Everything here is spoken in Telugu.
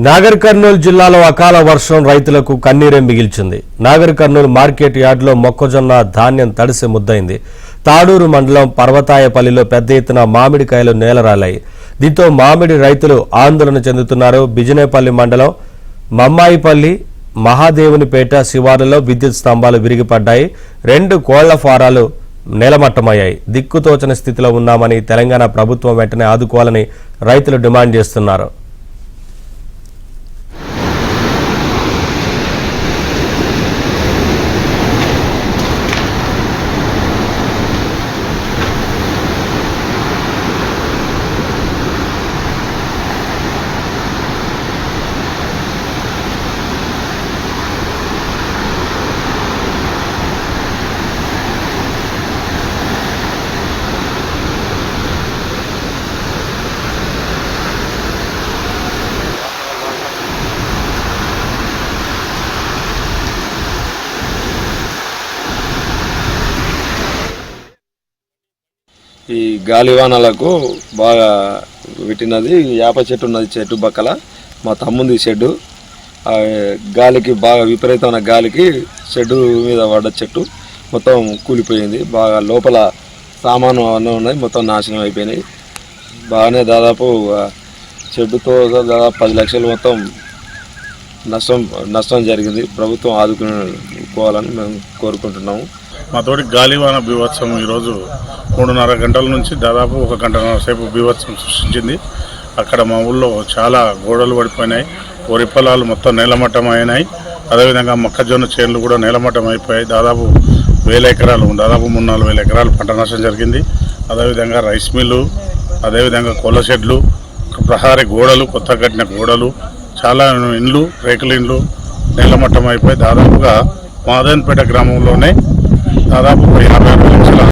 నాగర్ కర్నూలు జిల్లాలో అకాల వర్షం రైతులకు కన్నీరే మిగిల్చింది. నాగర్ కర్నూలు మార్కెట్ యార్డులో మొక్కజొన్న ధాన్యం తడిసి ముద్దైంది. తాడూరు మండలం పర్వతాయపల్లిలో పెద్ద ఎత్తున మామిడికాయలు నేలరాలాయి. దీంతో మామిడి రైతులు ఆందోళన చెందుతున్నారు. బిజినేపల్లి మండలం మమ్మాయిపల్లి మహాదేవునిపేట శివారులో విద్యుత్ స్తంభాలు విరిగిపడ్డాయి. 2 కోళ్ల ఫారాలు నేలమట్టమయ్యాయి. దిక్కుతోచని స్థితిలో ఉన్నామని తెలంగాణ ప్రభుత్వం వెంటనే ఆదుకోవాలని రైతులు డిమాండ్ చేస్తున్నారు. ఈ గాలివానలకు బాగా పెట్టినది వేప చెట్టు ఉన్నది. చెట్టు పక్కల మా తమ్ముంది షెడ్డు. గాలికి బాగా విపరీతమైన గాలికి షెడ్డు మీద పడ్డ చెట్టు మొత్తం కూలిపోయింది. బాగా లోపల సామాను అన్నీ ఉన్నాయి, మొత్తం నాశనం అయిపోయినాయి. బాగానే దాదాపు షెడ్డుతో దాదాపు 10 లక్షలు మొత్తం నష్టం జరిగింది. ప్రభుత్వం ఆదుకోవాలని మేము కోరుకుంటున్నాము. మా తోటి గాలివాన బీభత్సం ఈరోజు 3.5 గంటల నుంచి దాదాపు 1 గంటన్నర సేపు బీభత్సం సృష్టించింది. అక్కడ మా ఊళ్ళో చాలా గోడలు పడిపోయినాయి, వరి పొలాలు మొత్తం నేలమట్టం అయినాయి. అదేవిధంగా మొక్కజొన్న చేనులు కూడా నేలమట్టం అయిపోయాయి. దాదాపు 1000 ఎకరాలు, దాదాపు 3-4 ఎకరాలు పంట నష్టం జరిగింది. అదేవిధంగా రైస్ మిల్లు, అదేవిధంగా కోళ్ళ షెడ్లు, ప్రహారీ గోడలు, కొత్త కట్టిన గోడలు, చాలా ఇండ్లు, రేకుల ఇండ్లు నేలమట్టం అయిపోయి దాదాపుగా మాదన్పేట గ్రామంలోనే దాదాపు 50-60 లక్షల